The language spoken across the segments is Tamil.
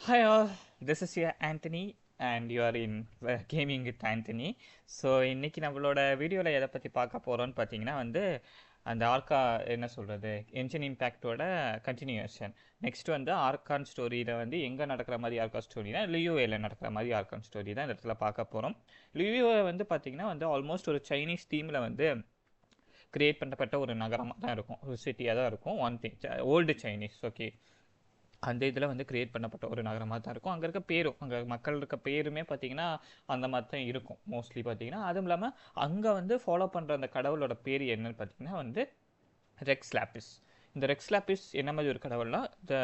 Hi all, this is your Anthony and you are in Gaming with Anthony. So இன்றைக்கி நம்மளோட வீடியோவில் எதை பற்றி பார்க்க போகிறோன்னு பார்த்தீங்கன்னா அந்த ஆர்கா என்ன சொல்கிறது என்ஜின் இம்பேக்டோட கண்டினியூஷன். நெக்ஸ்ட் ஆர்கான் ஸ்டோரியில் எங்கே நடக்கிற மாதிரி ஆர்கா ஸ்டோரினா லியூஏல நடக்கிற மாதிரி ஆர்கான் ஸ்டோரி தான் இந்த இடத்துல பார்க்க போகிறோம். லியூஏ பார்த்தீங்கன்னா ஆல்மோஸ்ட் ஒரு சைனீஸ் தீமில் கிரியேட் பண்ணப்பட்ட ஒரு நகரமாக தான் இருக்கும், ஒரு சிட்டியாக தான் இருக்கும். One thing old Chinese, okay, அந்த இதில் கிரியேட் பண்ணப்பட்ட ஒரு நகரமாக தான் இருக்கும். அங்கே இருக்க பேரும், அங்கே மக்கள் இருக்க பேருமே பார்த்திங்கன்னா அந்த மாதிரி தான் இருக்கும் மோஸ்ட்லி பார்த்திங்கன்னா. அதுவும் இல்லாமல் அங்கே ஃபாலோ பண்ணுற அந்த கடவுளோட பேர் என்னன்னு பார்த்திங்கன்னா ரெக்ஸ் லாப்பிஸ். இந்த ரெக்ஸ் லாப்பிஸ் என்ன மாதிரி ஒரு கடவுள்னா the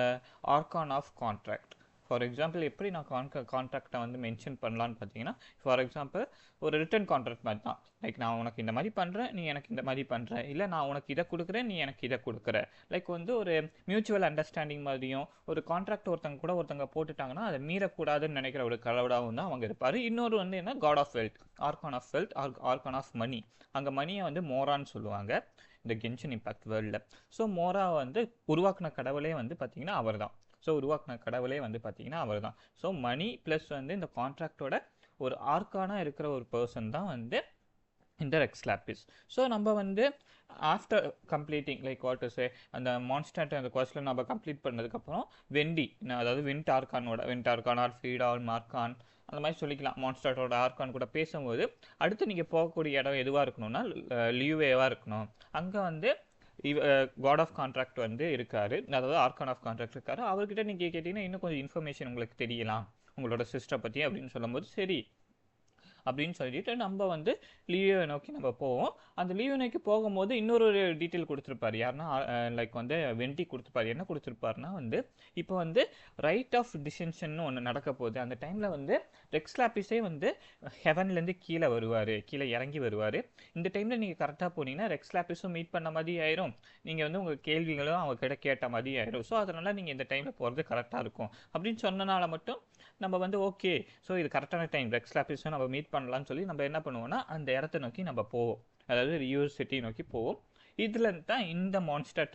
archon of contract. For example எப்படி நான் கான்ட்ராக்டை மென்ஷன் பண்ணலான்னு பார்த்தீங்கன்னா, ஃபார் எக்ஸாம்பிள் ஒரு ரிட்டன் கான்ட்ராக்ட் மாதிரி தான். லைக் நான் உனக்கு இந்த மாதிரி பண்ணுறேன், நீ எனக்கு இந்த மாதிரி பண்ணுற, இல்லை நான் உனக்கு இதை கொடுக்குறேன், நீ எனக்கு இதை கொடுக்குற. லைக் ஒரு மியூச்சுவல் அண்டர்ஸ்டாண்டிங் மாதிரியும் ஒரு கான்ட்ராக்ட் ஒருத்தங்க போட்டுட்டாங்கன்னா அதை மீறக்கூடாதுன்னு நினைக்கிற ஒரு கடவுளாகவும் தான் அவங்க இருப்பார். இன்னொரு என்ன, காட் ஆஃப் வெல்த், ஆர்கான் ஆஃப் வெல்த், ஆர்கான் ஆஃப் மணி. அங்கே மணியை மோரான்னு சொல்லுவாங்க இந்த கென்ஷன் இம்பாக்ட் வேர்ல்டில். ஸோ மோரா உருவாக்குன கடவுளே பார்த்தீங்கன்னா அவர் தான். ஸோ உருவாக்குன கடவுளே பார்த்தீங்கன்னா அவர் தான். ஸோ மணி ப்ளஸ் இந்த கான்ட்ராக்டோட ஒரு ஆர்கானாக இருக்கிற ஒரு பர்சன் தான் இந்த ரெக்ஸ் லாப்பிஸ். ஸோ நம்ம after completing like what is அந்த மான்ஸ்டர் அந்த கொஸ்டின் நம்ம கம்ப்ளீட் பண்ணதுக்கப்புறம் வெண்டி, அதாவது வெண்ட் ஆர்கான் ஆர் ஃபீடால் மார்கான் அந்த மாதிரி சொல்லிக்கலாம். மான்ஸ்டரோட ஆர்கான் கூட பேசும்போது அடுத்து நீங்கள் போகக்கூடிய இடம் எதுவாக இருக்கணும்னா லியூவேவாக இருக்கணும். அங்கே காட் ஆஃப் கான்ட்ராக்ட் இருக்காரு, அதாவது ஆர்கான் ஆஃப் கான்ட்ராக்ட் இருக்காரு. அவர்கிட்ட நீங்கள் கேட்டிங்கன்னா இன்னும் கொஞ்சம் இன்ஃபர்மேஷன் உங்களுக்கு தெரியலாம் உங்களோட சிஸ்டரை பற்றி அப்படின்னு சொல்லும்போது சரி அப்படின்னு சொல்லிட்டு நம்ம லியூவை நோக்கி நம்ம போவோம். அந்த லியூவை நோக்கி போகும்போது இன்னொரு டீட்டெயில் கொடுத்துருப்பாரு. யாருன்னா லைக் வெண்டி கொடுத்துருப்பாரு. என்ன கொடுத்துருப்பாருன்னா இப்போ ரைட் ஆஃப் டிசிஷன் ஒன்று நடக்க போகுது. அந்த டைமில் ரெக்ஸ் லாப்பிஸே ஹெவன்லேருந்து கீழே வருவார், கீழே இறங்கி வருவார். இந்த டைமில் நீங்கள் கரெக்டாக போனீங்கன்னா ரெக்ஸ் லாப்பிஸும் மீட் பண்ண மாதிரி ஆயிரும், நீங்கள் உங்கள் கேள்விகளும் அவங்க கிட்ட கேட்ட மாதிரி ஆயிரும். ஸோ அதனால் நீங்கள் இந்த டைமில் போகிறது கரெக்டாக இருக்கும் அப்படின்னு சொன்னனால மட்டும் நம்ம ஓகே, ஸோ இது கரெக்டான டைம், ரெக்ஸ் லாப்பிஸும் நம்ம மீட் பண்ணலாம்னு சொல்லி நம்ம என்ன பண்ணுவோம்னா அந்த இடத்த நோக்கி நம்ம போவோம், அதாவது யூனிவர்சிட்டி நோக்கி போவோம். இதில் தான் இந்த மான்ஸ்டர்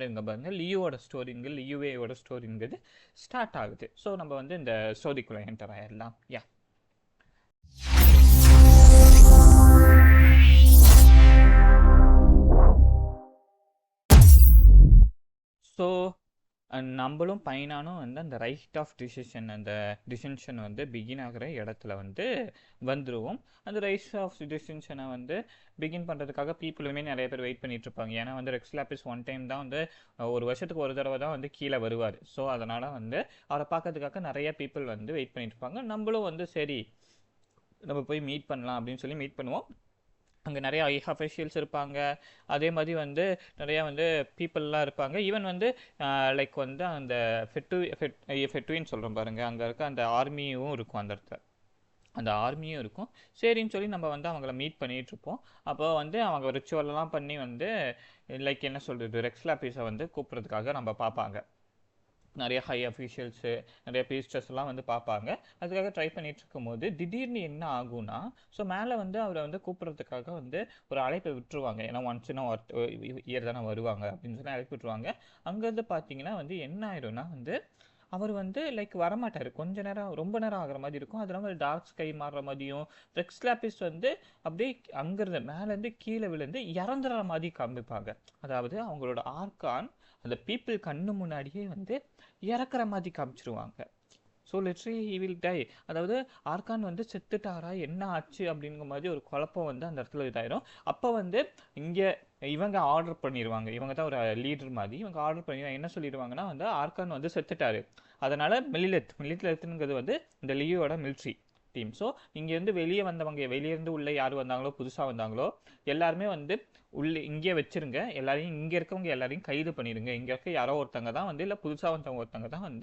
இங்கே பாருங்க லியூவோட ஸ்டோரிங்க, லியூவேயோட ஸ்டோரிங்கிறது ஸ்டார்ட் ஆகுது. ஸோ நம்ம இந்த ஸ்டோரிக்குள்ளே என்டர் ஆயிடலாம். யா, ஸோ நம்மளும் பையனானும் அந்த ரைட் ஆஃப் டிசிஷன் பிகின் ஆகிற இடத்துல வந்துடுவோம். அந்த ரைட் ஆஃப் டிசிஷனை பிகின் பண்ணுறதுக்காக பீப்புளுமே நிறைய பேர் வெயிட் பண்ணிட்டு இருப்பாங்க. ஏன்னா ரெக்ஸ் லாப்பிஸ் ஒன் டைம் தான் ஒரு வருஷத்துக்கு ஒரு தடவை தான் கீழே வருவார். ஸோ அதனால் அவரை பார்க்கறதுக்காக நிறைய பீப்புள் வெயிட் பண்ணிட்டு இருப்பாங்க. நம்மளும் சரி நம்ம போய் மீட் பண்ணலாம் அப்படின்னு சொல்லி மீட் பண்ணுவோம். அங்கே நிறையா அஃபிஷியல்ஸ் இருப்பாங்க, அதே மாதிரி நிறையா பீப்புளெலாம் இருப்பாங்க. ஈவன் லைக் அந்த ஃபெட்டுவின்னு சொல்கிறோம் பாருங்கள், அங்கே இருக்க அந்த ஆர்மியும் இருக்கும் அந்த இடத்துல, அந்த ஆர்மியும் இருக்கும். சரின்னு சொல்லி நம்ம அவங்கள மீட் பண்ணிகிட்ருப்போம். அப்போ அவங்க ரிச்சுவலெலாம் பண்ணி லைக் என்ன சொல்கிறது ரெக்ஸ் லாப்பிஸை கூப்பிட்றதுக்காக நம்ம பார்ப்பாங்க. நிறைய ஹை அஃபீஷியல்ஸு, நிறைய பீஸ்டர்ஸ்லாம் பார்ப்பாங்க. அதுக்காக ட்ரை பண்ணிகிட்டு இருக்கும்போது திடீர்னு என்ன ஆகும்னா, ஸோ மேலே அவரை கூப்பிட்றதுக்காக ஒரு அழைப்பை விட்டுருவாங்க. ஏன்னா ஒன்ஸ் இன்னும் இயர் தானே வருவாங்க அப்படின்னு சொல்லி அழைப்பு விட்டுருவாங்க. அங்கேருந்து பார்த்தீங்கன்னா என்ன ஆயிடும்னா அவர் லைக் வரமாட்டார். கொஞ்ச நேரம், ரொம்ப நேரம் ஆகிற மாதிரி இருக்கும். அது இல்லாமல் டார்க் ஸ்கை மாறுற மாதிரியும் ரெக்ஸ் லாப்பிஸ் அப்படியே அங்கேருந்து மேலேருந்து கீழே விழுந்து இறந்துற மாதிரி காமிப்பாங்க. அதாவது அவங்களோட ஆர்கான் அந்த பீப்புள் கண்ணு முன்னாடியே இறக்குற மாதிரி காமிச்சிருவாங்க. So literally he will die. அதாவது ஆர்கான் செத்துட்டாரா, என்ன ஆச்சு அப்படிங்கிற மாதிரி ஒரு குழப்பம் அந்த இடத்துல இதாயிரும். அப்போ இங்கே இவங்க ஆர்டர் பண்ணிடுவாங்க, இவங்க தான் ஒரு லீடர் மாதிரி, இவங்க ஆர்டர் பண்ணி என்ன சொல்லிடுவாங்கன்னா ஆர்கான் செத்துட்டாரு. அதனால் மிலிட்லெத்துங்கிறது இந்த லியோட மிலிட்ரி டீம். ஸோ இங்கேருந்து வெளியே வந்தவங்க, வெளியேருந்து உள்ளே யார் வந்தாங்களோ, புதுசாக வந்தாங்களோ எல்லாருமே உள்ளே இங்கே வச்சுருங்க, எல்லாரையும் இங்கே இருக்கவங்க எல்லாரையும் கைது பண்ணிடுங்க. இங்கே இருக்க யாரோ ஒருத்தங்க தான் இல்லை புதுசாக வந்தவங்க ஒருத்தங்க தான்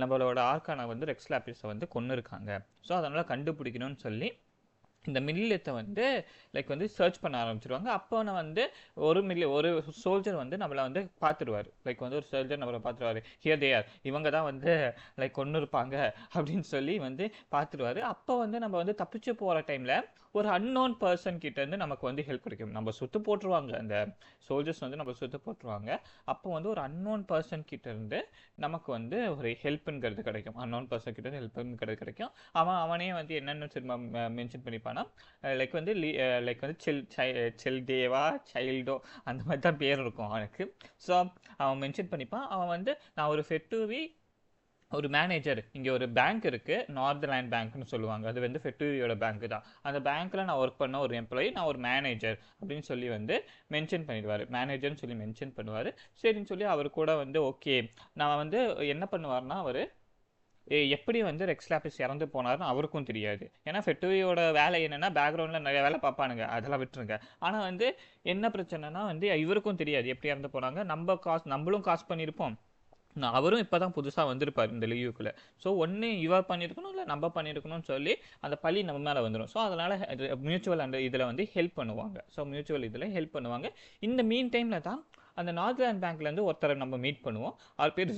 நம்மளோட ஆர்கானை ரெக்ஸ் லாப்பிஸை கொன்று இருக்காங்க. ஸோ அதனால் கண்டுபிடிக்கணும்னு சொல்லி இந்த மில்லியத்தை வந்து லைக் வந்து சர்ச் பண்ண ஆரம்பிச்சிருவாங்க. அப்போ நான் வந்து ஒரு சோல்ஜர் வந்து நம்மளை வந்து பார்த்துருவார். லைக் வந்து ஒரு சோல்ஜர் நம்மளை பார்த்துருவாரு. ஹியர் தே ஆர், இவங்க தான் வந்து லைக் கொண்டு இருப்பாங்க அப்படின்னு சொல்லி வந்து பார்த்துருவாரு. அப்போ வந்து நம்ம வந்து தப்பிச்சு போகிற டைமில் ஒரு அன்னோன் பர்சன் கிட்ட இருந்து நமக்கு வந்து ஹெல்ப் கிடைக்கும். நம்ம சுத்து போட்டுருவாங்க, அந்த சோல்ஜர்ஸ் வந்து நம்ம சுத்து போட்டுருவாங்க. அப்போ வந்து ஒரு அன்னோன் பர்சன் கிட்ட இருந்து நமக்கு வந்து ஒரு ஹெல்ப்புங்கிறது கிடைக்கும். அன்னோன் பர்சன் கிட்ட இருந்து ஹெல்ப்புங்கிறது கிடைக்கும். அவனே வந்து என்னென்னு திரும்ப மென்ஷன் பண்ணிப்பானா, லைக் வந்து லைக் வந்து செல் தேவா சைல்டோ அந்த மாதிரி தான் பேர் இருக்கும் அவனுக்கு. ஸோ அவன் மென்ஷன் பண்ணிப்பான். அவன் வந்து நான் ஒரு ஃபெட்டுவி ஒரு மேனேஜர், இங்கே ஒரு பேங்க் இருக்குது, நார்த்லேண்ட் பேங்க்னு சொல்லுவாங்க, அது வந்து ஃபெட்டுவியோட பேங்க் தான். அந்த பேங்க்கில் நான் ஒர்க் பண்ண ஒரு எம்ப்ளாயி, நான் ஒரு மேனேஜர் அப்படின்னு சொல்லி வந்து மென்ஷன் பண்ணிடுவார். மேனேஜர்னு சொல்லி மென்ஷன் பண்ணுவார். சரின்னு சொல்லி அவர் கூட வந்து ஓகே நான் வந்து என்ன பண்ணுவார்னா, அவர் எப்படி வந்து ரெக்ஸ் லாபிஸ் இறந்து போனார்னு அவருக்கும் தெரியாது. ஏன்னா ஃபெட்டுவியோட வேலை என்னென்னா பேக்ரவுண்டில் நிறைய வேலை பார்ப்பானுங்க, அதெல்லாம் விட்டுருங்க. ஆனால் வந்து என்ன பிரச்சனைனா வந்து இவருக்கும் தெரியாது எப்படி இறந்து போனாங்க. நம்மளும் காசு பண்ணியிருப்போம், அவரும் இப்போ தான் புதுசாக வந்திருப்பார் இந்த லீவுக்குள்ளே. ஸோ ஒன்று இவர் பண்ணியிருக்கணும், இல்லை நம்ம பண்ணியிருக்கணும்னு சொல்லி அந்த பழி நம்ம மேலே வந்துடும். ஸோ அதனால் மியூச்சுவல் அந்த இதில் வந்து ஹெல்ப் பண்ணுவாங்க. ஸோ மியூச்சுவல் இதில் ஹெல்ப் பண்ணுவாங்க. இந்த மீன் டைமில் தான் அந்த நார்த்லேண்ட் பேங்க்லேருந்து ஒருத்தரை நம்ம மீட் பண்ணுவோம். அவர் பேர்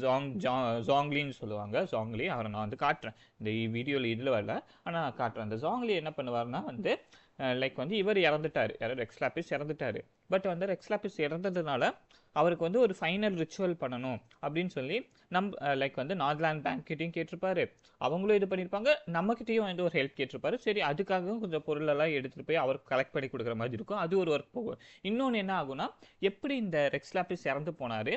ஜாங்லின்னு சொல்லுவாங்க. ஜாங்லி, அவரை நான் வந்து காட்டுறேன் இந்த வீடியோவில், இதில் வரல ஆனால் நான் காட்டுறேன். அந்த ஜாங்லி என்ன பண்ணுவார்னா வந்து லைக் வந்து இவர் இறந்துட்டார், யாரும் ரெக்ஸ் லாபிஸ் இறந்துட்டார். பட் வந்து ரெக்ஸ் லாபிஸ் இறந்ததுனால அவருக்கு வந்து ஒரு ஃபைனல் ரிச்சுவல் பண்ணணும் அப்படின்னு சொல்லி லைக் வந்து நார்த்லேண்ட் பேங்க் கிட்டையும் கேட்டிருப்பாரு, அவங்களும் இது பண்ணியிருப்பாங்க, நம்மக்கிட்டையும் வந்து ஒரு ஹெல்ப் கேட்டிருப்பாரு. சரி அதுக்காகவும் கொஞ்சம் பொருளெல்லாம் எடுத்துகிட்டு போய் அவருக்கு கலெக்ட் பண்ணி கொடுக்குற மாதிரி இருக்கும். அது ஒரு ஒர்க் போகும். இன்னொன்று என்ன ஆகுனா, எப்படி இந்த ரெக்ஸ் லாபிஸ் இறந்து போனார்,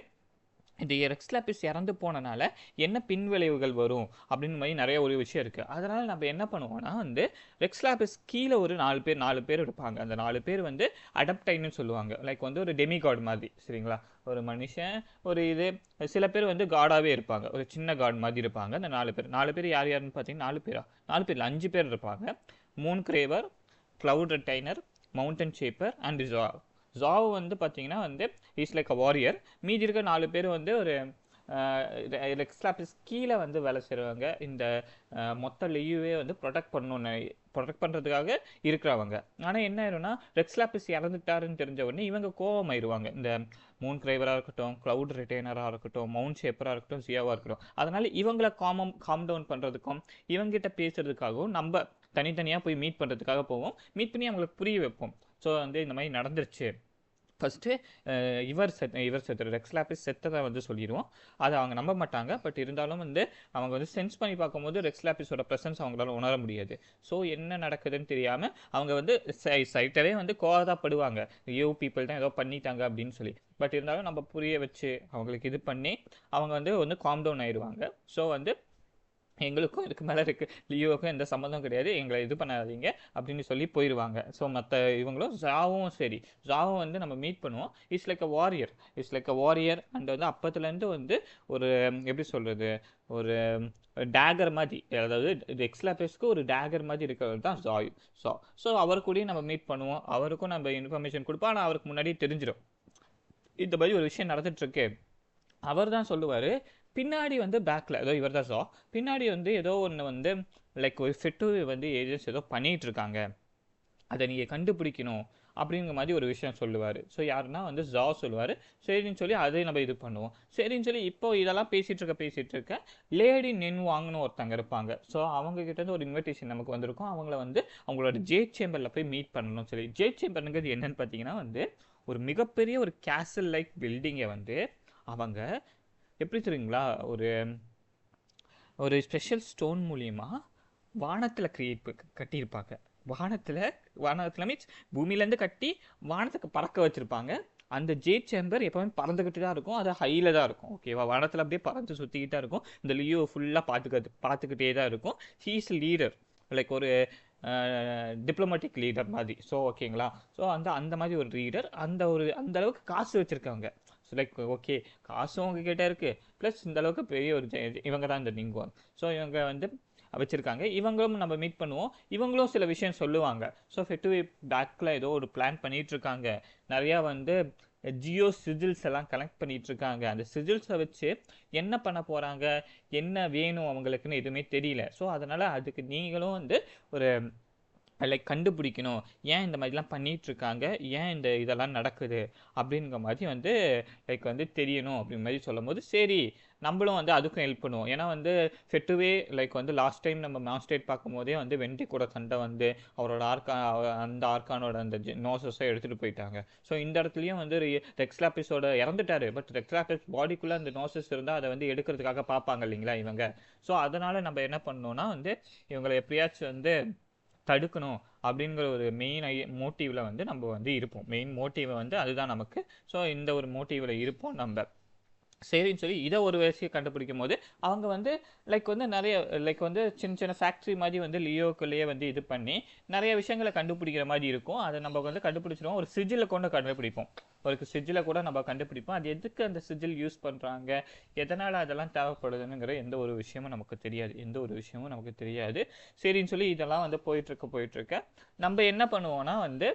இந்த ரெக்ஸ் லாபிஸ் இறந்து போனனால என்ன பின்விளைவுகள் வரும் அப்படின்னு மாதிரி நிறைய ஒரு விஷயம் இருக்குது. அதனால் நம்ம என்ன பண்ணுவோம்னா வந்து ரெக்ஸ் லாபிஸ் கீழே ஒரு 4 பேர் இருப்பாங்க. அந்த 4 பேர் வந்து அடப்டைன்னு சொல்லுவாங்க. லைக் வந்து ஒரு டெமிகாட் மாதிரி, சரிங்களா? ஒரு மனுஷன் ஒரு இது, சில பேர் வந்து காடாகவே இருப்பாங்க, ஒரு சின்ன காட் மாதிரி இருப்பாங்க. அந்த 4 பேர் யார் யாருன்னு பார்த்தீங்கன்னா 4 பேர் 5 பேர் இருப்பாங்க. Moon carver, cloud retainer, mountain shaper and Xiao வந்து பார்த்தீங்கன்னா வந்து இஸ் லைக் அ வாரியர். மீதி இருக்க 4 பேர் வந்து ஒரு ரெக்ஸ் லாபிஸ் கீழே வந்து வேலை செய்கிறவங்க. இந்த மொத்த லீவே வந்து ப்ரொடெக்ட் பண்ணுறதுக்காக இருக்கிறவங்க. ஆனால் என்ன ஆயிரும்னா, ரெக்ஸ் லாபிஸ் இறந்துட்டாருன்னு தெரிஞ்ச உடனே இவங்க கோவமாயிருவாங்க. இந்த மூன் கிரைவராக இருக்கட்டும், கிளவுட் ரிட்டைனராக இருக்கட்டும், மவுண்ட் ஷேப்பராக இருக்கட்டும், ஜியாவாக இருக்கட்டும். அதனால் இவங்களை காம் டவுன் பண்ணுறதுக்கும் இவங்ககிட்ட பேசுறதுக்காகவும் நம்ம தனித்தனியாக போய் மீட் பண்ணுறதுக்காக போவோம். மீட் பண்ணி அவங்களுக்கு புரிய வைப்போம். ஸோ வந்து இந்த மாதிரி நடந்துருச்சு. ஃபஸ்ட்டு இவர் செத்துரு ரெக்ஸ் லாபிஸ் செத்ததை வந்து சொல்லிடுவோம். அதை அவங்க நம்ப மாட்டாங்க. பட் இருந்தாலும் வந்து அவங்க வந்து சென்ஸ் பண்ணி பார்க்கும்போது ரெக்ஸ் லாபிஸோட ப்ரெசன்ஸ் அவங்களால உணர முடியாது. ஸோ என்ன நடக்குதுன்னு தெரியாமல் அவங்க வந்து சைட்டவே வந்து கோவதாப்படுவாங்க, யூ பீப்புள் தான் ஏதோ பண்ணிட்டாங்க அப்படின்னு சொல்லி. பட் இருந்தாலும் நம்ம புரிய வச்சு அவங்களுக்கு இது பண்ணி அவங்க வந்து காம் டவுன் ஆயிடுவாங்க. ஸோ வந்து எங்களுக்கும் இதுக்கு மேலே இருக்குது, லியோவுக்கும் எந்த சம்மந்தம் கிடையாது, எங்களை இது பண்ணாதீங்க அப்படின்னு சொல்லி போயிடுவாங்க. ஸோ மற்ற இவங்களும் ஜாவும் வந்து நம்ம மீட் பண்ணுவோம். It's like a warrior and வந்து அப்பத்துலேருந்து வந்து ஒரு எப்படி சொல்கிறது, ஒரு டேகர் மாதிரி, அதாவது ரெக்ஸ் லாபிஸ்க்கு ஒரு டேகர் மாதிரி இருக்கிறது தான் ஸோ அவர் கூடயும் நம்ம மீட் பண்ணுவோம். அவருக்கும் நம்ம இன்ஃபர்மேஷன் கொடுப்போம். ஆனால் அவருக்கு முன்னாடியே தெரிஞ்சிடும் இந்த மாதிரி ஒரு விஷயம் நடந்துட்டுருக்கு. அவர் தான் சொல்லுவார் பின்னாடி வந்து பேக்கில் ஏதோ இவர் தான் பின்னாடி வந்து ஏதோ ஒன்று வந்து லைக் ஒரு ஃபெட்டுவி வந்து ஏஜென்ட்ஸ் ஏதோ பண்ணிகிட்டு இருக்காங்க, அதை நீங்கள் கண்டுபிடிக்கணும் அப்படிங்கிற மாதிரி ஒரு விஷயம் சொல்லுவார். ஸோ யாருன்னா வந்து சொல்லுவார். சரின்னு சொல்லி அதை நம்ம இது பண்ணுவோம். சரின்னு சொல்லி இப்போ இதெல்லாம் பேசிகிட்டு இருக்க லேடி நின் வாங்கணும் ஒருத்தங்க இருப்பாங்க. ஸோ அவங்கக்கிட்ட ஒரு இன்விடேஷன் நமக்கு வந்திருக்கும். அவங்கள வந்து அவங்களோட ஜேட் சேம்பரில் போய் மீட் பண்ணணும் சொல்லி. ஜேட் சேம்பருங்கிறது என்னன்னு பார்த்தீங்கன்னா வந்து ஒரு மிகப்பெரிய ஒரு கேசல் லைக் பில்டிங்கை வந்து அவங்க எப்படி தெரியுங்களா, ஒரு ஸ்பெஷல் ஸ்டோன் மூலியமாக வானத்தில் கட்டியிருப்பாங்க. வானத்தில் மீன்ஸ் பூமியிலேருந்து கட்டி வானத்துக்கு பறக்க வச்சுருப்பாங்க. அந்த ஜேட் சேம்பர் எப்போவுமே பறந்துக்கிட்டு தான் இருக்கும், அது ஹையில் தான் இருக்கும். ஓகேவா, வானத்தில் அப்படியே பறந்து சுற்றிக்கிட்டு தான் இருக்கும். இந்த லியோ ஃபுல்லாக பார்த்துக்கிட்டே தான் இருக்கும். ஹீ இஸ் லீடர், லைக் ஒரு டிப்ளமேட்டிக் லீடர் மாதிரி. ஸோ ஓகேங்களா, ஸோ அந்த மாதிரி ஒரு லீடர், அந்த அளவுக்கு காசு வச்சுருக்காங்க. ஸோ லைக் ஓகே, காசும் உங்ககிட்ட இருக்குது, ப்ளஸ் இந்த அளவுக்கு பெரிய ஒரு இவங்க தான் இந்த நிங்குவாங். ஸோ இவங்க வந்து வச்சுருக்காங்க. இவங்களும் நம்ம மீட் பண்ணுவோம். இவங்களும் சில விஷயம் சொல்லுவாங்க. ஸோ ஃபெட்டுவி பேக்கில் ஏதோ ஒரு பிளான் பண்ணிகிட்ருக்காங்க. நிறையா வந்து ஜியோ சிஜில்ஸ் எல்லாம் கலெக்ட் பண்ணிகிட்ருக்காங்க. அந்த சிஜில்ஸை வச்சு என்ன பண்ண போகிறாங்க, என்ன வேணும் அவங்களுக்குன்னு எதுவுமே தெரியல. ஸோ அதனால் அதுக்கு நீங்களும் வந்து ஒரு லைக் கண்டுபிடிக்கணும், ஏன் இந்த மாதிரிலாம் பண்ணிகிட்ருக்காங்க, ஏன் இந்த இதெல்லாம் நடக்குது அப்படிங்கிற மாதிரி வந்து லைக் வந்து தெரியணும் அப்படிங்கிற மாதிரி சொல்லும் போது சரி நம்மளும் வந்து அதுக்கும் ஹெல்ப் பண்ணுவோம். ஏன்னா வந்து ஃபெட்டுவே லைக் வந்து லாஸ்ட் டைம் நம்ம மாஸ்டேட் பார்க்கும்போதே வந்து வெண்டி கூட சண்டை வந்து அவரோட அந்த ஆர்கானோட அந்த நோசஸை எடுத்துகிட்டு போயிட்டாங்க. ஸோ இந்த இடத்துலையும் வந்து ரெக்ஸ்லாபிஸோட இறந்துட்டாரு. பட் ரெக்ஸ்லாபிஸ் பாடிக்குள்ளே அந்த நோசஸ் இருந்தால் அதை வந்து எடுக்கிறதுக்காக பார்ப்பாங்க இல்லைங்களா இவங்க. ஸோ அதனால் நம்ம என்ன பண்ணோம்னா வந்து இவங்களை எப்படியாச்சும் வந்து தடுக்கணும் அப்படிங்கிற ஒரு மெயின் மோட்டிவில் வந்து நம்ம வந்து இருப்போம். மெயின் மோட்டிவை வந்து அதுதான் நமக்கு. ஸோ இந்த ஒரு மோட்டிவில் இருப்போம் நம்ம. சரின்னு சொல்லி இதை ஒரு விஷயம் கண்டுபிடிக்கும் போது அவங்க வந்து லைக் வந்து நிறைய லைக் வந்து சின்ன சின்ன ஃபேக்ட்ரி மாதிரி வந்து லியோக்குள்ளேயே வந்து இது பண்ணி நிறைய விஷயங்களை கண்டுபிடிக்கிற மாதிரி இருக்கும். அதை நம்ம வந்து கண்டுபிடிச்சிடுவோம். ஒரு சிஜில் கொண்டு கண்டுபிடிப்போம். ஒரு சிஜில் கூட நம்ம கண்டுபிடிப்போம். அது எதுக்கு அந்த சிஜில் யூஸ் பண்ணுறாங்க, எதனால் அதெல்லாம் தேவைப்படுதுங்கிற எந்த ஒரு விஷயமும் நமக்கு தெரியாது. சரின்னு சொல்லி இதெல்லாம் வந்து போயிட்டுருக்க நம்ம என்ன பண்ணுவோம்னா வந்து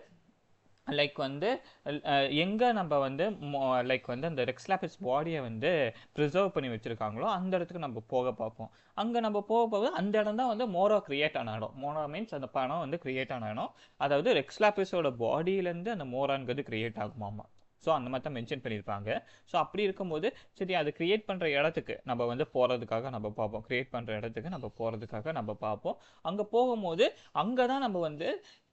லைக் வந்து எங்கே நம்ம வந்து லைக் வந்து அந்த ரெக்ஸ்லாபிஸ் பாடியை வந்து ப்ரிசர்வ் பண்ணி வச்சுருக்காங்களோ அந்த இடத்துக்கு நம்ம போக பார்ப்போம். அங்கே நம்ம போக அந்த இடம் தான் வந்து மோரா கிரியேட் ஆன இடம். மோரா மீன்ஸ் அந்த பணம் வந்து கிரியேட் ஆன இடம். அதாவது ரெக்ஸ்லாபிஸோட பாடியிலேருந்து அந்த மோரான்கிறது கிரியேட் ஆகுமாமா. ஸோ அந்த மாதிரி தான் மென்ஷன் பண்ணியிருப்பாங்க. ஸோ அப்படி இருக்கும்போது சரி அது க்ரியேட் பண்ணுற இடத்துக்கு நம்ம வந்து போகிறதுக்காக நம்ம பார்ப்போம். க்ரியேட் பண்ணுற இடத்துக்கு நம்ம போகிறதுக்காக நம்ம பார்ப்போம். அங்கே போகும்போது அங்கே தான் நம்ம வந்து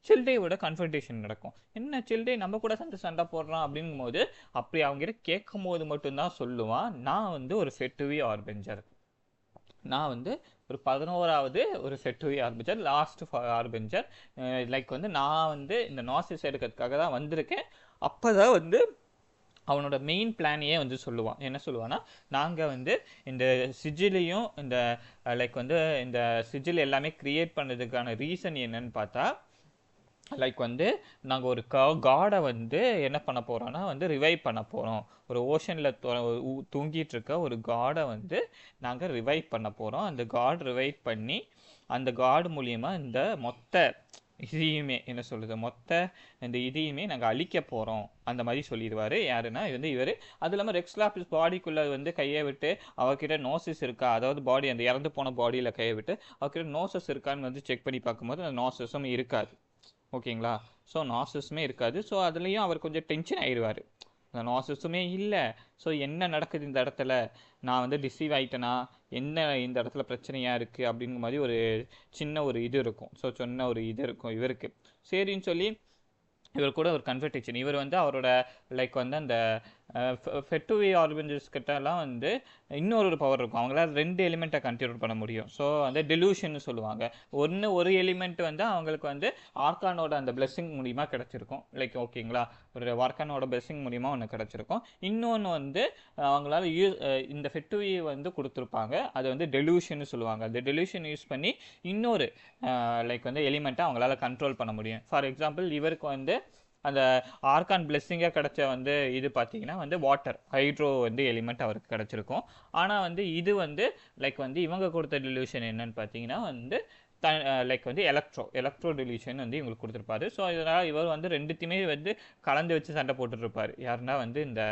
சில்டேயோட கன்ஃபர்டேஷன் நடக்கும். என்ன சில்டே நம்ம கூட சண்டை போடுறான் அப்படிங்கும்போது அப்படி அவங்ககிட்ட கேட்கும் போது மட்டும்தான் சொல்லுவான், நான் வந்து ஒரு ஃபெட்டுவி ஆர்பெஞ்சர், நான் வந்து ஒரு 11வது ஒரு ஃபெட்டுவி ஆர்பெஞ்சர், லாஸ்ட் ஆர்பெஞ்சர். லைக் வந்து நான் வந்து இந்த நாசிஸ் எடுக்கிறதுக்காக தான் வந்திருக்கேன். அப்போ தான் வந்து அவனோட மெயின் பிளானையே வந்து சொல்லுவான். என்ன சொல்லுவான்னா, நாங்கள் வந்து இந்த சிஜிலையும் இந்த லைக் வந்து இந்த சிஜில் எல்லாமே க்ரியேட் பண்ணதுக்கான ரீசன் என்னன்னு பார்த்தா லைக் வந்து நாங்கள் ஒரு காடை வந்து என்ன பண்ண போகிறோன்னா வந்து ரிவைவ் பண்ண போகிறோம். ஒரு ஓஷனில் தூங்கிட்டு இருக்க ஒரு காடை வந்து நாங்கள் ரிவைவ் பண்ண போகிறோம். அந்த காட் ரிவைவ் பண்ணி அந்த காடு மூலியமாக இந்த மொத்த இதையுமே என்ன சொல்கிறது இந்த இதையுமே நாங்கள் அழிக்க போகிறோம் அந்த மாதிரி சொல்லிடுவார். யாருன்னா இது வந்து இவர். அது இல்லாமல் ரெக்ஸ்லாபிஸ் பாடிக்குள்ளே வந்து கையை விட்டு அவர்கிட்ட நோசஸ் இருக்கா, அதாவது பாடி அந்த இறந்து போன பாடியில் கையை விட்டு அவர்கிட்ட நோசஸ் இருக்கான்னு வந்து செக் பண்ணி பார்க்கும்போது அந்த நோசஸும் இருக்காது. ஓகேங்களா? ஸோ நாசஸுமே இருக்காது. ஸோ அதுலேயும் அவர் கொஞ்சம் டென்ஷன் ஆயிடுவார். அந்த நாசஸுமே இல்லை. ஸோ என்ன நடக்குது இந்த இடத்துல, நான் வந்து டிசீவ் ஆகிட்டேனா, என்ன இந்த இடத்துல பிரச்சனையாக இருக்குது அப்படிங்கிற மாதிரி ஒரு சின்ன ஒரு இது இருக்கும். ஸோ சொன்ன ஒரு இது இருக்கும் இவருக்கு. சரின்னு சொல்லி இவர் கூட ஒரு கன்வர்டேஷன். இவர் வந்து அவரோட லைக் வந்து அந்த ஃபெட்டுவி ஆர்பெஞ்சர்ஸ் கிட்டலாம் வந்து இன்னொரு பவர் இருக்கும். அவங்களால 2 எலிமெண்ட்டை கண்ட்ரோல் பண்ண முடியும். ஸோ வந்து டெலூஷன் சொல்லுவாங்க. ஒரு எலிமெண்ட் வந்து அவங்களுக்கு வந்து ஆர்கானோட அந்த பிளெஸ்ஸிங் மூலிமா கிடச்சிருக்கும். லைக் ஓகேங்களா, ஒரு ஆர்கானோட பிளெஸ்ஸிங் மூலிமா ஒன்று கிடச்சிருக்கும். இன்னொன்று வந்து அவங்களால இந்த ஃபெட்டுவி வந்து கொடுத்துருப்பாங்க. அது வந்து டெலூஷன் சொல்லுவாங்க. அந்த டெலூஷன் யூஸ் பண்ணி இன்னொரு லைக் வந்து எலிமெண்ட்டை அவங்களால கண்ட்ரோல் பண்ண முடியும். ஃபார் எக்ஸாம்பிள் இவருக்கு வந்து அந்த ஆர்கான் பிளெஸ்ஸிங்காக கிடச்ச வந்து இது பார்த்தீங்கன்னா வந்து வாட்டர் ஹைட்ரோ வந்து எலிமெண்ட் அவருக்கு கிடச்சிருக்கும். ஆனால் வந்து இது வந்து லைக் வந்து இவங்க கொடுத்த டெலியூஷன் என்னன்னு பார்த்தீங்கன்னா வந்து லைக் வந்து எலக்ட்ரோ டெலியூஷன் வந்து இவங்களுக்கு கொடுத்துருப்பாரு. ஸோ இதனால் இவர் வந்து ரெண்டுத்தையுமே வந்து கலந்து வச்சு சண்டை போட்டுட்ருப்பார். யாருன்னா வந்து இந்த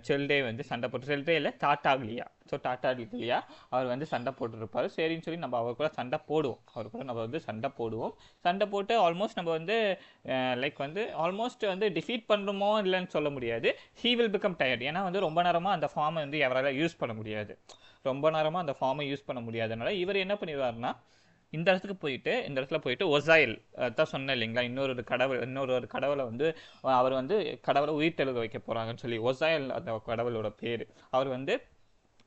செல்டே வந்து சண்டை போட்டு, செல்டே இல்லை டாட்டாக்லியா. ஸோ டாட்டாக்லியா அவர் வந்து சண்டை போட்டுருப்பார். சரின்னு சொல்லி நம்ம அவர் கூட சண்டை போடுவோம். சண்டை போட்டு ஆல்மோஸ்ட் நம்ம வந்து லைக் வந்து ஆல்மோஸ்ட் வந்து டிஃபீட் பண்ணுறோமோ இல்லைன்னு சொல்ல முடியாது. He will become tired. ஏன்னா வந்து ரொம்ப நேரமாக அந்த ஃபார்மை வந்து எவரால் யூஸ் பண்ண முடியாது. முடியாதனால இவர் என்ன பண்ணிடுவார்னா இந்த இடத்துல போயிட்டு ஒசைல் தான் சொன்னேன் இல்லைங்களா, இன்னொரு கடவுளை வந்து அவர் வந்து கடவுளை உயிர் தெழுக வைக்க போகிறாங்கன்னு சொல்லி. ஒசைல் அந்த கடவுளோட பேர். அவர் வந்து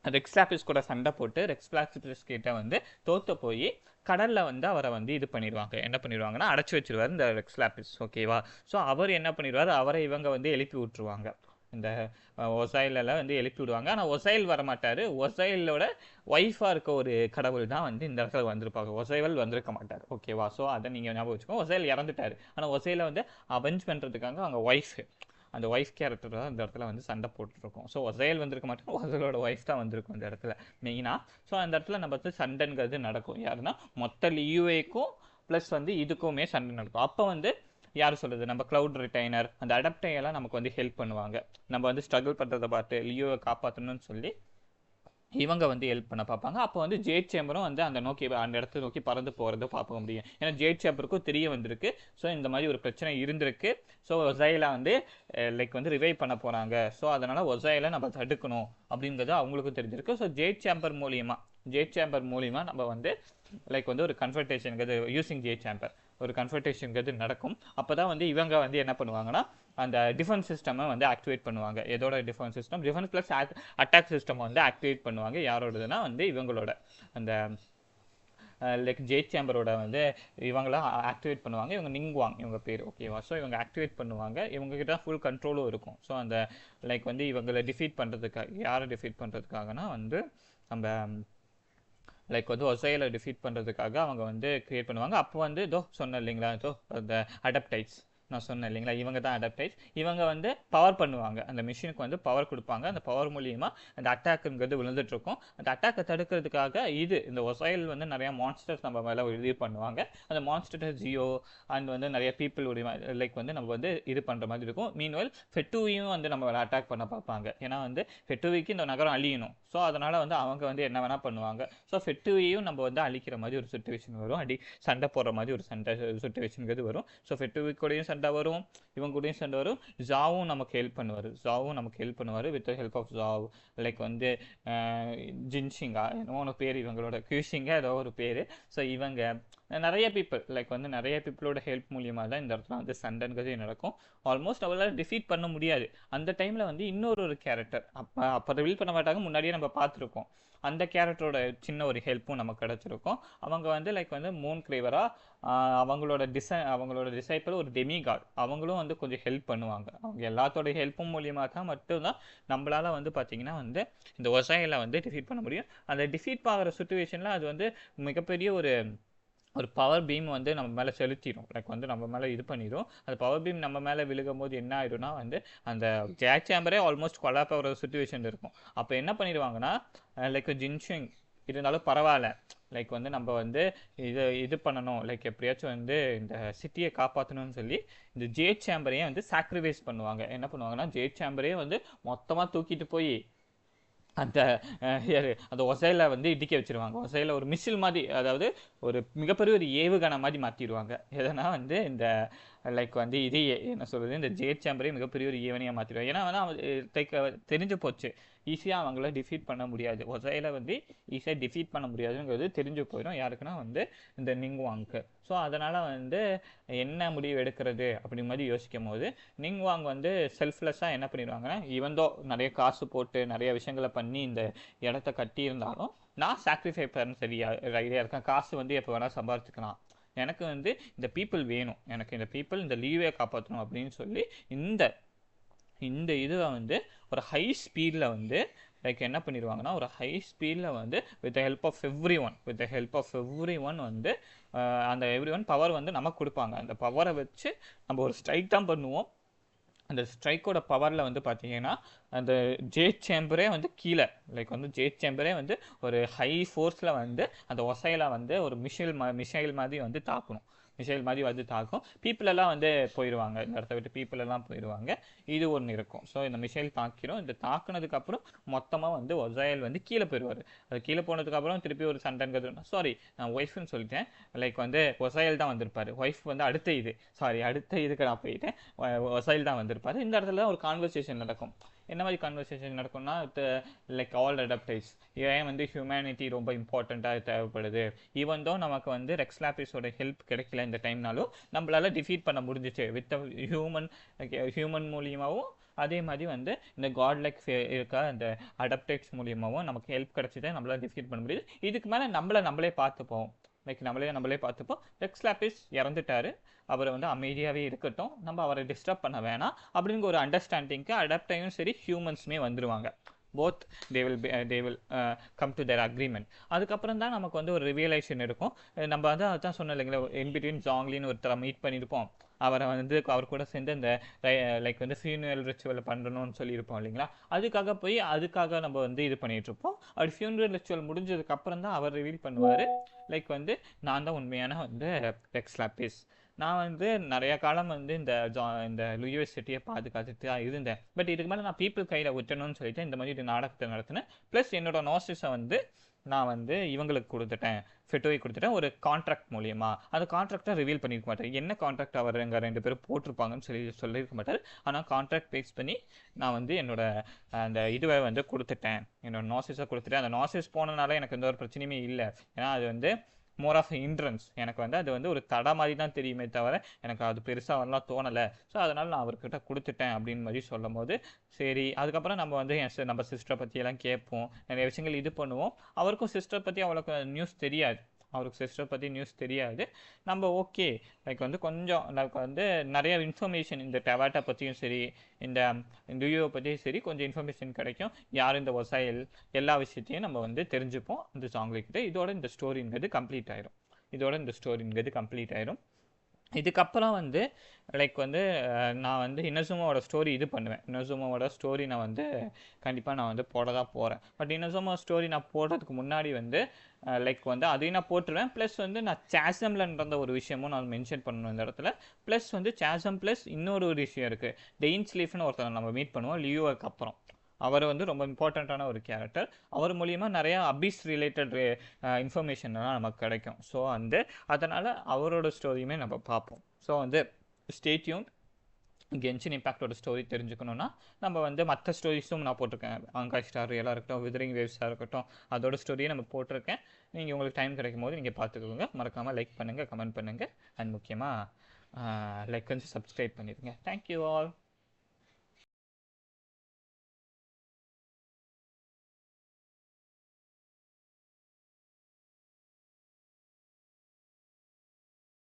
ரெக்ஸ்லாபிஸ் கூட சண்டை போட்டு ரெக்ஸ்லாபிஸ் கிட்ட வந்து தோற்று போய் கடலில் வந்து அவரை வந்து இது பண்ணிடுவாங்க. என்ன பண்ணிடுவாங்கன்னா அடைச்சி வச்சிருவார் இந்த ரெக்ஸ்லாபிஸ். ஓகேவா? ஸோ அவர் என்ன பண்ணிடுவார், அவரை இவங்க வந்து எழுப்பி விட்டுருவாங்க. இந்த ஒசைலெல்லாம் வந்து எழுப்பி விடுவாங்க. ஆனால் ஒசைல் வரமாட்டார். ஒசைலோட ஒய்ஃபாக இருக்க ஒரு கடவுள் தான் வந்து இந்த இடத்துல வந்திருப்பாங்க. ஒசைல் வந்திருக்க மாட்டார். ஓகேவா? ஸோ அதை நீங்கள் ஞாபகம் வச்சுக்கோங்க. ஒசைல் இறந்துட்டார். ஆனால் ஒசைலை வந்து அவெஞ்ச் பண்ணுறதுக்காக அவங்க அந்த ஒய்ஃப் கேரக்டர் தான் இந்த இடத்துல வந்து சண்டை போட்டுருக்கோம். ஸோ ஒசைல் வந்திருக்க மாட்டோம், ஒசைலோட ஒய்ஃப் தான் வந்திருக்கும் இந்த இடத்துல மெயினாக. ஸோ அந்த இடத்துல நம்ம வந்து சண்டைங்கிறது நடக்கும். யாருன்னா மொத்த லியூஏக்கும் ப்ளஸ் வந்து இதுக்குமே சண்டை நடக்கும். அப்போ வந்து யார் சொல்கிறது, நம்ம க்ளவுட் ரிட்டைனர் அந்த அடாப்டையெல்லாம் நமக்கு வந்து ஹெல்ப் பண்ணுவாங்க. நம்ம வந்து ஸ்ட்ரகிள் பண்ணுறதை பார்த்து லியோவை காப்பாற்றணும்னு சொல்லி இவங்க வந்து ஹெல்ப் பண்ண பார்ப்பாங்க. அப்போ வந்து ஜேட் சேம்பரும் வந்து அந்த இடத்த நோக்கி பறந்து போகிறத பார்க்க முடியும். ஏன்னா ஜேட் சேம்பருக்கும் தெரிய வந்திருக்கு. ஸோ இந்த மாதிரி ஒரு பிரச்சனை இருந்திருக்கு. ஸோ ஒசைலா வந்து லைக் வந்து ரிவைவ் பண்ண போகிறாங்க. ஸோ அதனால் ஒசைலை நம்ம தடுக்கணும் அப்படிங்கிறது அவங்களுக்கும் தெரிஞ்சிருக்கு. ஸோ ஜேட் சேம்பர் மூலியமா நம்ம வந்து லைக் வந்து ஒரு கன்ஃபர்டேஷனுங்கிறது யூசிங் ஜேட் சேம்பர் ஒரு கன்ஃபர்டேஷனுங்கிறது நடக்கும். அப்போ தான் வந்து இவங்க வந்து என்ன பண்ணுவாங்கன்னா அந்த டிஃபென்ஸ் சிஸ்டமை வந்து ஆக்டிவேட் பண்ணுவாங்க. எதோட defence system? Defence plus attack system வந்து ஆக்டிவேட் பண்ணுவாங்க. யாரோடதுன்னா வந்து இவங்களோட அந்த லைக் ஜேட் சேம்பரோட வந்து இவங்களாம் ஆக்டிவேட் பண்ணுவாங்க. இவங்க நிங்குவாங்க இவங்க பேர், ஓகேவா? ஸோ இவங்க ஆக்டிவேட் பண்ணுவாங்க. இவங்ககிட்ட ஃபுல் கண்ட்ரோலும் இருக்கும். ஸோ அந்த லைக் வந்து இவங்களை டிஃபீட் பண்ணுறதுக்காக, யாரை டிஃபீட் பண்ணுறதுக்காகனா வந்து நம்ம லைக் வந்து ஒசைலை டிஃபீட் பண்ணுறதுக்காக அவங்க வந்து க்ரியேட் பண்ணுவாங்க. அப்போ வந்து சொன்னேன் இல்லைங்களா, அந்த அடாப்டைட்ஸ் நான் சொன்னேன் இல்லைங்களா, இவங்க தான் அடாப்டைட்ஸ். இவங்க வந்து பவர் பண்ணுவாங்க, அந்த மிஷினுக்கு வந்து பவர் கொடுப்பாங்க. அந்த பவர் மூலியமாக அந்த அட்டாக்குங்கிறது விழுந்துட்டுருக்கும். அந்த அட்டாக்கை தடுக்கிறதுக்காக இந்த ஒசைல் வந்து நிறையா மான்ஸ்டர்ஸ் நம்ம மேலே இது பண்ணுவாங்க. அந்த மான்ஸ்டர் ஜியோ அண்ட் வந்து நிறைய பீப்புள் லைக் வந்து நம்ம வந்து இது பண்ணுற மாதிரி இருக்கும். மீன்வெல் ஃபெட்டுவியும் வந்து நம்ம அட்டாக் பண்ண பார்ப்பாங்க. ஏன்னா வந்து ஃபெட்டுவிக்கு இந்த நகரம் அழியணும். ஸோ அதனால் வந்து அவங்க வந்து என்ன வேணால் பண்ணுவாங்க. ஸோ ஃபெட்டுவியும் நம்ம வந்து அழிக்கிற மாதிரி ஒரு சுச்சுவேஷன் வரும். சண்டை போடுற மாதிரி ஒரு சுச்சுவேஷனுங்கிறது வரும். ஸோ ஃபெட்டுவிக்கூடையும் சண்டை வரும், இவங்க கூடயும் சண்டை வரும். ஜாவும் நமக்கு ஹெல்ப் பண்ணுவார் வித் ஹெல்ப் ஆஃப் ஜாவ். லைக் வந்து ஜின்ஷிங்கா என்னமோ ஒரு பேர், இவங்களோட கியூஷிங்கா ஏதோ ஒரு பேர். ஸோ இவங்க நிறைய பீப்புள் லைக் வந்து நிறைய பீப்புளோட ஹெல்ப் மூலியமாக தான் இந்த இடத்துல வந்து சண்டைங்கிறது நடக்கும். ஆல்மோஸ்ட் அவளால் டிஃபீட் பண்ண முடியாது. அந்த டைமில் வந்து இன்னொரு கேரக்டர் அப்போ ரிவீல் பண்ண மாட்டாங்க, முன்னாடியே நம்ம பார்த்துருக்கோம். அந்த கேரக்டரோட சின்ன ஒரு ஹெல்ப்பும் நமக்கு கிடச்சிருக்கும். அவங்க வந்து லைக் வந்து மூன் கிரேவராக அவங்களோட டிசைப்பிள் ஒரு டெமிகாட், அவங்களும் வந்து கொஞ்சம் ஹெல்ப் பண்ணுவாங்க. அவங்க எல்லாத்தோட ஹெல்ப்பும் மூலியமாக தான் மட்டும்தான் நம்மளால் வந்து பார்த்திங்கன்னா வந்து இந்த ஒசைலை வந்து டிஃபீட் பண்ண முடியும். அந்த டிஃபீட் ஆகிற சுச்சுவேஷனில் அது வந்து மிகப்பெரிய ஒரு பவர் பீம் வந்து நம்ம மேலே செலுத்திடும். லைக் வந்து நம்ம மேலே இது பண்ணிடும். அந்த பவர் பீம் நம்ம மேலே விழுகும் போது என்ன ஆயிடும்னா வந்து அந்த ஜேக் சேம்பரே ஆல்மோஸ்ட் கொலாப் ஆகிற சுச்சுவேஷன் இருக்கும். அப்போ என்ன பண்ணிடுவாங்கன்னா லைக் ஜின்ஷிங் இருந்தாலும் பரவாயில்ல, லைக் வந்து நம்ம வந்து இது பண்ணணும், லைக் எப்படியாச்சும் வந்து இந்த சிட்டியை காப்பாற்றணும்னு சொல்லி இந்த ஜேட் சேம்பரையே வந்து சாக்ரிஃபைஸ் பண்ணுவாங்க. என்ன பண்ணுவாங்கன்னா ஜேட் சேம்பரையே வந்து மொத்தமாக தூக்கிட்டு போய் அந்த ஒசைலை வந்து இடிக்க வச்சிருவாங்க. ஒசையில் ஒரு மிசில் மாதிரி, அதாவது ஒரு மிகப்பெரிய ஒரு ஏவுகணை மாதிரி மாற்றிடுவாங்க. எதனா வந்து இந்த லைக் வந்து இதையே என்ன சொல்கிறது, இந்த ஜேட் சேம்பரையும் மிகப்பெரிய ஒரு ஏவனையாக மாற்றிடுவாங்க. ஏன்னா வந்து அவங்க தெரிஞ்சு போச்சு, ஈஸியாக அவங்கள டிஃபீட் பண்ண முடியாது, ஒசைலை வந்து ஈஸியாக டிஃபீட் பண்ண முடியாதுங்கிறது தெரிஞ்சு போயிடும். யாருக்குன்னா வந்து இந்த நிங்குவாங்க்கு. ஸோ அதனால் வந்து என்ன முடிவு எடுக்கிறது அப்படி மாதிரி யோசிக்கும் போது நிங்குவாங் வந்து செல்ஃப்லெஸ்ஸாக என்ன பண்ணிடுவாங்கன்னா, ஈவன்தோ நிறைய காசு போட்டு நிறைய விஷயங்களை பண்ணி இந்த இடத்த கட்டியிருந்தாலும் நான் சாக்ரிஃபை பண்ண சரியா ஐடியா இருக்கேன். காசு வந்து எப்போ வேணால் சம்பாதிச்சுக்கலாம், எனக்கு வந்து இந்த பீப்புள் வேணும், எனக்கு இந்த பீப்புள் இந்த லீவே காப்பாற்றணும் அப்படின்னு சொல்லி இந்த இதை வந்து ஒரு ஹை ஸ்பீடில் வந்து லைக் என்ன பண்ணிடுவாங்கன்னா, ஒரு ஹை ஸ்பீடில் வந்து with help of everyone வந்து அந்த எவ்ரி ஒன் பவர் வந்து நமக்கு கொடுப்பாங்க. அந்த பவரை வச்சு நம்ம ஒரு ஸ்ட்ரைக் தான் பண்ணுவோம். அந்த ஸ்ட்ரைக்கோட பவரில் வந்து பார்த்தீங்கன்னா அந்த ஜேட் சேம்பரே வந்து கீழே லைக் வந்து ஜேட் சேம்பரே வந்து ஒரு ஹை ஃபோர்ஸில் வந்து அந்த ஒசையில் வந்து ஒரு மிசைல் மாதிரி வந்து தாக்கணும். பீப்புள் எல்லாம் வந்து போயிடுவாங்க, இந்த இடத்த விட்டு பீப்புள் எல்லாம் போயிடுவாங்க. இது ஒன்று இருக்கும். ஸோ இந்த மிசைல் தாக்கிடும். இந்த தாக்குனதுக்கப்புறம் மொத்தமாக வந்து ஒசைல் வந்து கீழே போயிடுவார். அது கீழே போனதுக்கப்புறம் திருப்பி ஒரு சண்டைங்கிறது, சாரி நான் ஒய்ஃப்னு சொல்லிட்டேன், லைக் வந்து ஒசைல் தான் வந்திருப்பார். ஒய்ஃப் வந்து அடுத்த இதுக்கு நான் போயிட்டேன், ஒசைல் தான் வந்திருப்பார். இந்த இடத்துல தான் ஒரு கான்வர்சேஷன் நடக்கும். என்ன மாதிரி கான்வர்சேஷன் நடக்கும்னா, லைக் ஆல் அடாப்டைஸ் ஏன் வந்து ஹியூமனிட்டி ரொம்ப இம்பார்ட்டண்ட்டாக தேவைப்படுது, ஈவன் தோ நமக்கு வந்து ரெக்ஸ் லாபிஸோட ஹெல்ப் கிடைக்கல இந்த டைம்னாலும் நம்மளால டிஃபீட் பண்ண முடிஞ்சிச்சு வித் ஹியூமன் மூலியமாகவும், அதே மாதிரி வந்து இந்த காட் லைக் இருக்க அந்த அடாப்டைட்ஸ் மூலியமாகவும் நமக்கு ஹெல்ப் கிடைச்சிட்டு நம்மளால டிஃபீட் பண்ண முடியுது. இதுக்கு மேலே நம்மளே பார்த்துப்போம், லைக் நம்மளே பார்த்துப்போம். ரெக்ஸ் லாபிஸ் இறந்துட்டாரு, அவரை வந்து அமைதியாகவே இருக்கட்டும், நம்ம அவரை டிஸ்டர்ப் பண்ண வேணாம் அப்படிங்கிற ஒரு அண்டர்ஸ்டாண்டிங்க்கு அடாப்டையும் சரி ஹியூமன்ஸுமே வந்துடுவாங்க. Both they will come to their agreement. அதுக்கப்புறம் தான் நமக்கு வந்து ஒரு ரிவியலைசேஷன் இருக்கும். நம்ம வந்து அதுதான் சொன்னோம் இல்லைங்களா, இன்பிட்வீன் ஜாங்லின்னு ஒருத்தரை மீட் பண்ணியிருப்போம், அவரை வந்து அவர் கூட சேர்ந்து இந்த லைக் வந்து ஃபியூனரல் ரிச்சுவல் பண்ணணும்னு சொல்லியிருப்போம் இல்லைங்களா. அதுக்காக நம்ம வந்து இது பண்ணிகிட்ருப்போம். அப்படி ஃபியூனரல் ரிச்சுவல் முடிஞ்சதுக்கப்புறம் தான் அவர் ரிவீல் பண்ணுவார், லைக் வந்து நான் தான் உண்மையான வந்து ரெக்ஸ் லாபிஸ், நான் வந்து நிறைய காலம் வந்து இந்த யூனிவர்சிட்டியை பாதுகாத்துட்டு தான் இருந்தேன். பட் இதுக்கு மேலே நான் பீப்புள் கையில் விட்டணும்னு சொல்லிட்டு இந்த மாதிரி ஒரு நாடகத்தை நடத்தினேன். ப்ளஸ் என்னோட நோசிஸை வந்து நான் வந்து இவங்களுக்கு கொடுத்துட்டேன், ஃபெட்டோய் கொடுத்துட்டேன் ஒரு கான்ட்ராக்ட் மூலியமா. அந்த கான்ட்ராக்டை ரிவீல் பண்ணியிருக்க மாட்டார். என்ன கான்ட்ராக்ட் அவர் எங்கள் 2 பேரும் போட்டிருப்பாங்கன்னு சொல்லியிருக்க மாட்டார். ஆனால் கான்ட்ராக்ட் பேஸ் பண்ணி நான் வந்து என்னோட அந்த இதுவை வந்து கொடுத்துட்டேன், என்னோட நோசிஸை கொடுத்துட்டேன். அந்த நோசிஸ் போனதுனால எனக்கு எந்த ஒரு பிரச்சனையுமே இல்லை. ஏன்னா அது வந்து மோர் ஆஃப் ஹிண்ட்ரன்ஸ். எனக்கு வந்து அது வந்து ஒரு தடை மாதிரி தான் தெரியுமே தவிர எனக்கு அது பெருசாக வரலாம் தோணலை. ஸோ அதனால் நான் அவர்கிட்ட கொடுத்துட்டேன் அப்படின்னு மாதிரி சொல்லும் போது சரி. அதுக்கப்புறம் நம்ம வந்து நம்ம சிஸ்டரை பற்றியெல்லாம் கேட்போம், நிறைய விஷயங்கள் இது பண்ணுவோம். அவருக்கும் சிஸ்டர் பற்றி அவ்வளோக்கு நியூஸ் தெரியாது, அவருக்கு சிஸ்டர் பற்றி நியூஸ் தெரியாது. நம்ம ஓகே லைக் வந்து கொஞ்சம் லைக் வந்து நிறைய இன்ஃபர்மேஷன் இந்த டெவாட்டா பற்றியும் சரி, இந்த லியோவை பற்றியும் சரி கொஞ்சம் இன்ஃபர்மேஷன் கிடைக்கும். யார் இந்த வசாயில் எல்லா விஷயத்தையும் நம்ம வந்து தெரிஞ்சுப்போம் இந்த சாங்லிக்கிட்ட. இதோட இந்த ஸ்டோரிங்கிறது கம்ப்ளீட் ஆயிரும். இதுக்கப்புறம் வந்து லைக் வந்து நான் வந்து இன்னசூமாவோட ஸ்டோரி இது பண்ணுவேன். இன்னசூமாவோட ஸ்டோரி நான் வந்து கண்டிப்பாக நான் வந்து போட தான் போகிறேன். பட் இன்னசூமா ஸ்டோரி நான் போடுறதுக்கு முன்னாடி வந்து லைக் வந்து அதையும் நான் போட்டுருவேன். ப்ளஸ் வந்து நான் சேசமில் நடந்த ஒரு விஷயமும் நான் மென்ஷன் பண்ணணும் இந்த இடத்துல. ப்ளஸ் வந்து சேசம் ப்ளஸ் இன்னொரு விஷயம் இருக்குது. டெயின் ஸ்லீஃப்னு ஒருத்தர் நம்ம மீட் பண்ணுவோம் லியோவுக்கு அப்புறம். அவர் வந்து ரொம்ப இம்பார்ட்டண்ட்டான ஒரு கேரக்டர். அவர் மூலியமாக நிறையா அபிஸ் ரிலேட்டட் இன்ஃபர்மேஷன்லாம் நமக்கு கிடைக்கும். ஸோ வந்து அதனால் அவரோட ஸ்டோரியுமே நம்ம பார்ப்போம். ஸோ வந்து ஸ்டே டியூன். கென்ஷின் இம்பாக்டோட ஸ்டோரி தெரிஞ்சுக்கணுன்னா நம்ம வந்து மற்ற ஸ்டோரிஸும் நான் போட்டிருக்கேன். ஆங்காய் ஸ்டார் எல்லாம் இருக்கட்டும், விதரிங் வேவ்ஸாக இருக்கட்டும், அதோட ஸ்டோரியை நம்ம போட்டிருக்கேன். நீங்கள் உங்களுக்கு டைம் கிடைக்கும் போது நீங்கள் பார்த்துக்கோங்க. மறக்காமல் லைக் பண்ணுங்கள், கமெண்ட் பண்ணுங்கள், அண்ட் முக்கியமாக லைக் வந்து சப்ஸ்கிரைப் பண்ணிடுங்க. Thank you all.